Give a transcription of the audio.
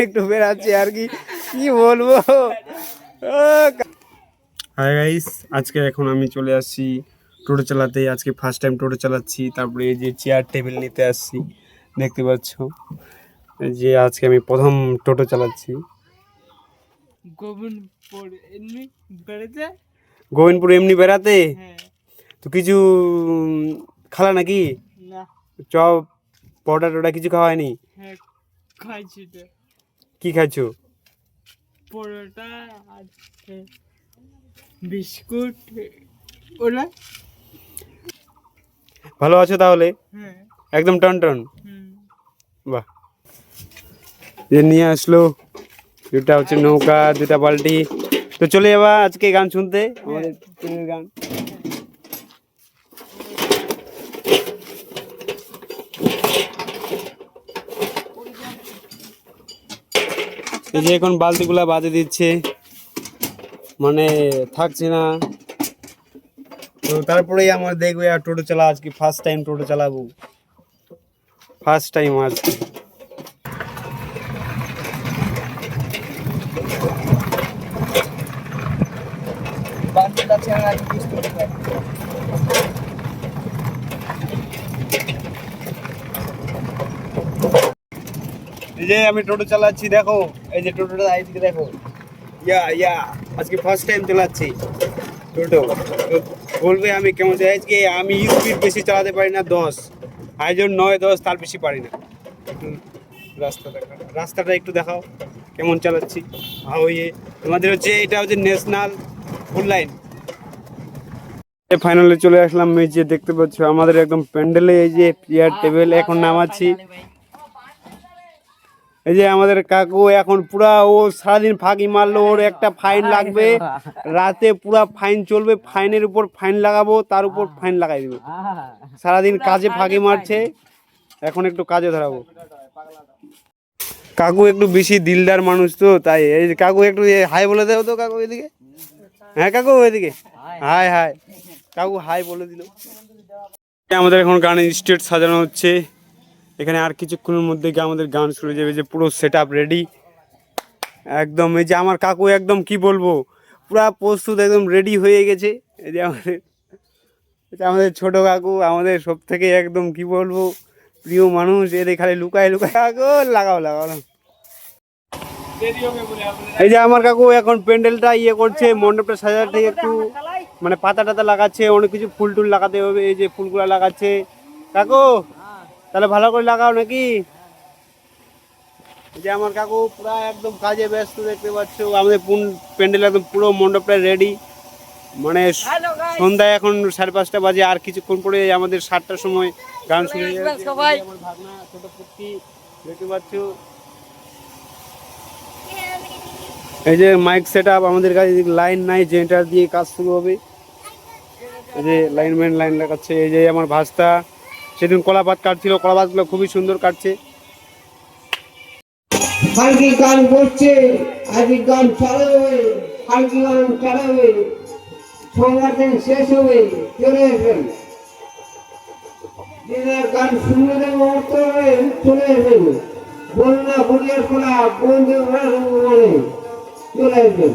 একটু বেরাচ্ছি আর কি কি বলবো। হাই গাইস, আজকে এখন আমি চলে আসছি টোটো চালাতে। আজকে ফার্স্ট টাইম টোটো চালাচ্ছি। তারপরে এই যে চেয়ার টেবিল নিতে আসছি, দেখতে পাচ্ছ যে আজকে আমি প্রথম টোটো চালাচ্ছি। গোবিন্দপুর এমনি বেড়াতে তো কিছু খালা নাকি চপ পরোটা টোটা কিছু খাওয়া হয়নি? কি খাইছো? পরোটা আর বিস্কুট। ওরা ভালো আছো তাহলে? একদম টন টন। বাহ, যে নিয়ে আসলো দুটা হচ্ছে নৌকা, দুটা বালতি। তো চলে যাবা আজকে গান শুনতে, আমাদের ট্রেনের গান। এই যে এখন বালতিগুলা বাজে দিচ্ছে, মানে থাকছে না। তো তারপরেই আমার দেখবে আর টোটো চালা, আজকে ফার্স্ট টাইম টোটো চালাবো, ফার্স্ট টাইম আজকে। এই যে আমি টোটো চালাচ্ছি, দেখো এই যে টোটোটা আইদিকে দেখো। ইয়া আজকে ফার্স্ট টাইম চালাচ্ছি টোটো। বলবে আমি কেমন চাই, আজকে আমি স্পিড বেশি চালাতে পারি না, 10 আয়োজন 9-10 তার বেশি পারি না। একটু রাস্তাটা একটু দেখাও কেমন চালাচ্ছি। ওই তোমাদের হচ্ছে এটা হচ্ছে ন্যাশনাল ফুল লাইন। ফাইনালে চলে আসলাম। এই যে দেখতে পাচ্ছ আমাদের একদম প্যান্ডেলে এই যে চেয়ার টেবিল এখন নামাচ্ছি। এই যে আমাদের কাকু এখন পুরা, ও সারাদিন ফাঁকি মারলো, ওর একটা ফাইন লাগবে, রাতে পুরা ফাইন চলবে, ফাইনের উপর ফাইন লাগাবো, তার উপর ফাইন লাগাই দিব। সারাদিন কাজে ফাঁকি মারছে, এখন একটু কাজে ধরাবো। কাকু একটু বেশি দিলদার মানুষ তো, তাই এই কাকু একটু হাই বলে দেও তো কাকু এদিকে। হ্যাঁ কাকু এদিকে হাই হাই। কাকু হাই বলে দিল। আমাদের এখন গানের স্টেজ সাজানো হচ্ছে। এখানে আর কিছুক্ষণের মধ্যে গিয়ে আমাদের গান শুরু হয়ে যাবে। যে পুরো সেট আপ রেডি একদম। এই যে আমার কাকু একদম কি বলবো, পুরা প্রস্তুত, একদম রেডি হয়ে গেছে। এই যে আমাদের ছোট কাকু, আমাদের সব থেকে একদম কি বলবো প্রিয় মানুষ। এদের খালি লুকায় লুকায় কাকু লাগাও লাগাও। এই যে আমার কাকু এখন প্যান্ডেলটা করছে, মণ্ডপটা সাজাতে একটু মানে পাতা টাতা লাগাচ্ছে, অনেক কিছু ফুল টুল লাগাতে হবে। এই যে ফুলগুলা লাগাচ্ছে কাকু, তাহলে ভালো করে লাগাও নাকি? এই যে আমার কাকু পুরো একদম কাজে ব্যস্ত, দেখতে পাচ্ছ। আমাদের প্যান্ডেল একদম পুরো মণ্ডপটা রেডি, মানে সন্ধ্যায় এখন 5:30 বাজে। আর কিছুক্ষণ পরে আমাদের 7টার সময় গান শুরু হয়ে যাবে। আমার ভাগনা ছোট পুত্রী দেখতে পাচ্ছ। এই যে মাইক সেট আপ, আমাদের কাছে লাইন নাই, জেনারেটর দিয়ে কাজ শুরু হবে। এই যে লাইনম্যান লাইন লাগাচ্ছে। এই যে আমার ভাস্তা সেদিন কলাপাত কাটছিল, কলাপাতগুলো খুবই সুন্দর কাটছে। হালকি গান করছে, আজকে গান চালাবে, হালকি গান চালাবে, সোমবার দিন শেষ হবে, চলে আসবেন। গান শুনলে মুহূর্ত হবে, চলে আসবেন। বন্যা বুড়িয়ার খোলা বন্ধু চলে আসবেন।